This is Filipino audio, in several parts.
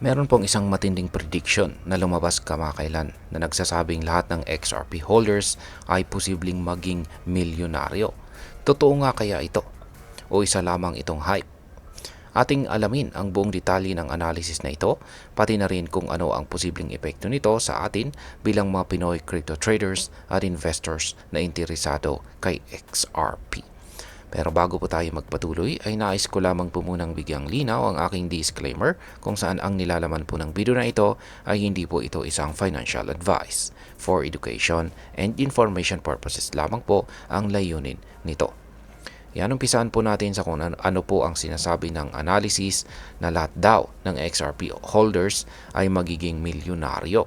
Meron pong isang matinding prediction na lumabas kamakailan na nagsasabing lahat ng XRP holders ay posibleng maging milyonaryo. Totoo nga kaya ito? O isa lamang itong hype? Ating alamin ang buong detalye ng analysis na ito, pati na rin kung ano ang posibleng epekto nito sa atin bilang mga Pinoy crypto traders at investors na interesado kay XRP. Pero bago po tayo magpatuloy ay nais ko lamang po munang bigyang linaw ang aking disclaimer kung saan ang nilalaman po ng video na ito ay hindi po ito isang financial advice. For education and information purposes lamang po ang layunin nito. Yan, umpisaan po natin sa kung ano po ang sinasabi ng analysis na lahat daw ng XRP holders ay magiging milyonaryo.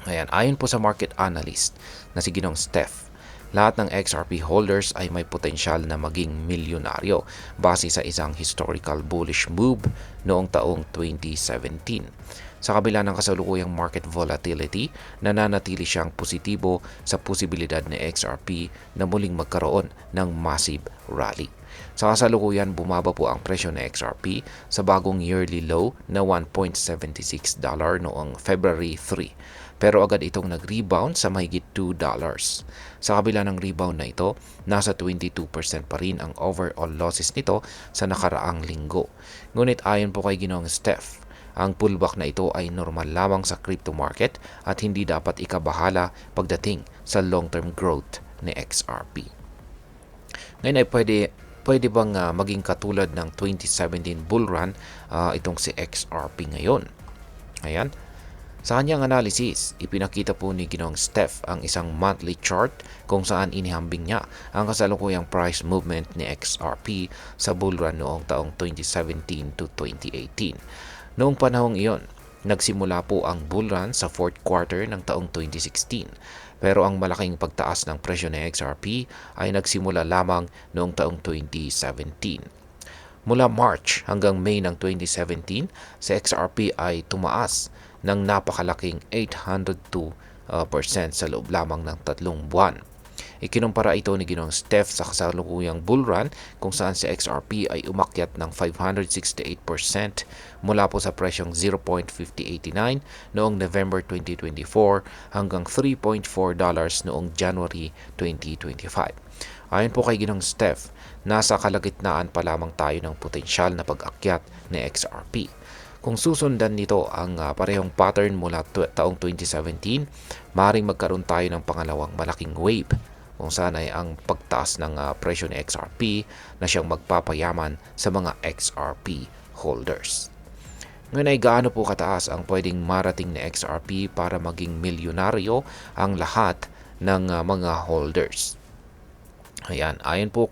Ayan, ayon po sa market analyst na si Ginong Steph, lahat ng XRP holders ay may potensyal na maging milyonaryo base sa isang historical bullish move noong taong 2017. Sa kabila ng kasalukuyang market volatility, nananatili siyang positibo sa posibilidad ni XRP na muling magkaroon ng massive rally. Sa kasalukuyan, bumaba po ang presyo ng XRP sa bagong yearly low na $1.76 noong February 3. Pero agad itong nag-rebound sa mahigit $2. Sa kabila ng rebound na ito, nasa 22% pa rin ang overall losses nito sa nakaraang linggo. Ngunit ayon po kay Ginong Steph, ang pullback na ito ay normal lamang sa crypto market at hindi dapat ikabahala pagdating sa long-term growth ni XRP. Ngayon ay pwede bang maging katulad ng 2017 bull run itong si XRP ngayon? Ayan. Sa kanyang analysis, ipinakita po ni Ginong Steph ang isang monthly chart kung saan inihambing niya ang kasalukuyang price movement ni XRP sa bull run noong taong 2017 to 2018. Noong panahong iyon, nagsimula po ang bull run sa fourth quarter ng taong 2016. Pero ang malaking pagtaas ng presyo ng XRP ay nagsimula lamang noong taong 2017. Mula March hanggang May ng 2017, sa XRP ay tumaas ng napakalaking 802% sa loob lamang ng 3 buwan. Ikinumpara ito ni Ginong Steph sa kasalukuyang bull run kung saan si XRP ay umakyat ng 568% mula po sa presyong 0.5089 noong November 2024 hanggang $3.4 noong January 2025. Ayon po kay Ginong Steph, nasa kalagitnaan pa lamang tayo ng potensyal na pag-akyat ni XRP. Kung susundan nito ang parehong pattern mula taong 2017, maaaring magkaroon tayo ng pangalawang malaking wave kung saan ay ang pagtaas ng presyo ni XRP na siyang magpapayaman sa mga XRP holders. Ngayon ay gaano po kataas ang pwedeng marating ni XRP para maging milyonaryo ang lahat ng mga holders? Ayan, ayon po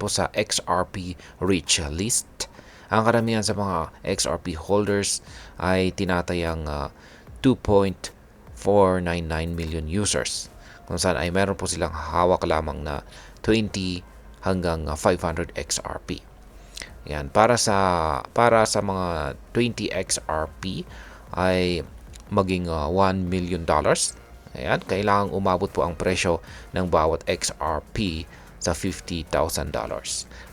sa XRP Rich List, ang karamihan sa mga XRP holders ay tinatayang 2.499 million users, kung saan ay meron po silang hawak lamang na 20 hanggang 500 XRP. Yan, para sa mga 20 XRP ay maging $1 million. Ayan, kailangang umabot po ang presyo ng bawat XRP sa $50,000.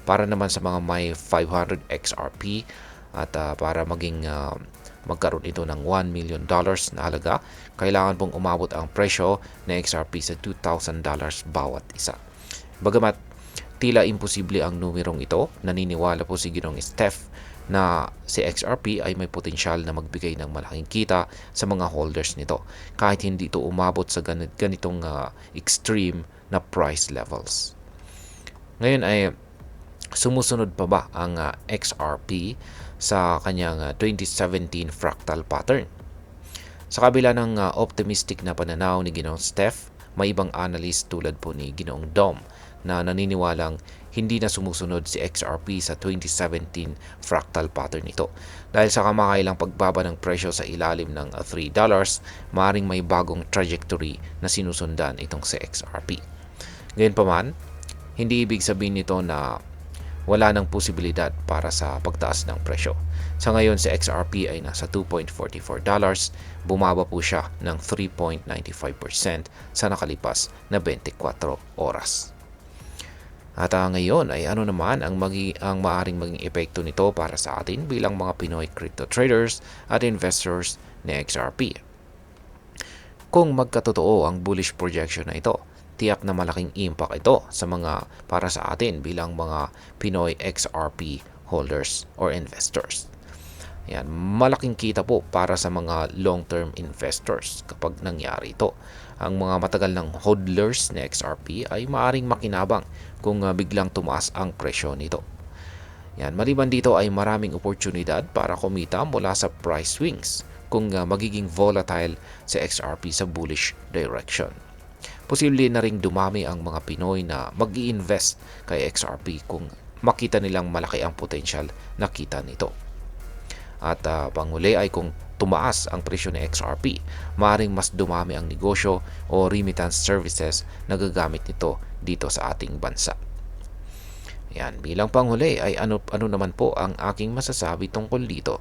Para naman sa mga may 500 XRP at para magkaroon ito ng $1 million na halaga, kailangan pong umabot ang presyo ng XRP sa $2,000 bawat isa. Bagamat tila imposible ang numerong ito, naniniwala po si Ginong Steph na si XRP ay may potensyal na magbigay ng malaking kita sa mga holders nito kahit hindi ito umabot sa ganitong extreme na price levels. Ngayon ay sumusunod pa ba ang XRP sa kanyang 2017 fractal pattern? Sa kabila ng optimistic na pananaw ni Ginong Steph, may ibang analyst tulad po ni Ginoong Dom na naniniwalang hindi na sumusunod si XRP sa 2017 fractal pattern nito. Dahil sa kamakailang pagbaba ng presyo sa ilalim ng $3, maaaring may bagong trajectory na sinusundan itong si XRP. Gayunpaman, hindi ibig sabihin nito na wala ng posibilidad para sa pagtaas ng presyo. Sa ngayon, si XRP ay nasa $2.44, bumaba po siya ng 3.95% sa nakalipas na 24 oras. At ngayon ay ano naman ang maaring maging epekto nito para sa atin bilang mga Pinoy crypto traders at investors ni XRP. Kung magkatotoo ang bullish projection na ito, tiyak na malaking impact ito sa mga para sa atin bilang mga Pinoy XRP holders or investors. Yan, malaking kita po para sa mga long-term investors kapag nangyari ito. Ang mga matagal ng hodlers ni XRP ay maaring makinabang kung biglang tumaas ang presyo nito. Yan, maliban dito ay maraming oportunidad para kumita mula sa price swings kung magiging volatile sa XRP sa bullish direction. Posible na ring dumami ang mga Pinoy na mag-i-invest kay XRP kung makita nilang malaki ang potensyal na kita nito. At panghuli ay kung tumaas ang presyo ng XRP, maaaring mas dumami ang negosyo o remittance services na gagamit nito dito sa ating bansa. Yan, bilang panghuli ay ano naman po ang aking masasabi tungkol dito.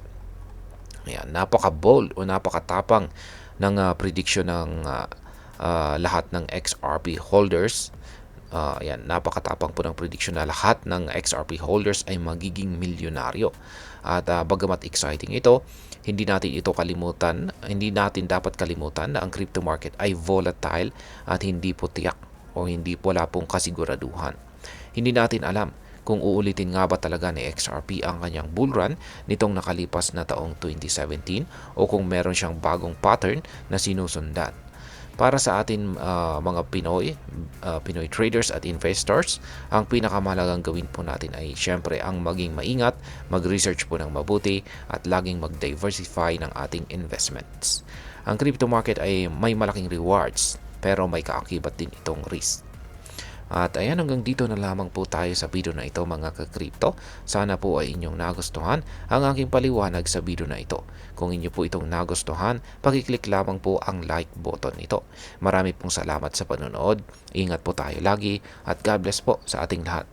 Yan, napaka-bold o napakatapang ng prediction ng lahat ng XRP holders. Yan, napakatapang po ng prediction na lahat ng XRP holders ay magiging milyonaryo. At bagamat exciting ito, hindi natin dapat kalimutan na ang crypto market ay volatile at hindi po tiyak o wala pong kasiguraduhan. Hindi natin alam kung uulitin nga ba talaga ni XRP ang kanyang bull run nitong nakalipas na taong 2017 o kung meron siyang bagong pattern na sinusundan. Para sa atin mga Pinoy traders at investors, ang pinakamahalagang gawin po natin ay syempre ang maging maingat, mag-research po ng mabuti at laging mag-diversify ng ating investments. Ang crypto market ay may malaking rewards pero may kaakibat din itong risk. At ayan, hanggang dito na lamang po tayo sa video na ito mga ka-crypto. Sana po ay inyong nagustuhan ang aking paliwanag sa video na ito. Kung inyo po itong nagustuhan, pakiclick lamang po ang like button nito. Marami pong salamat sa panonood. Ingat po tayo lagi at God bless po sa ating lahat.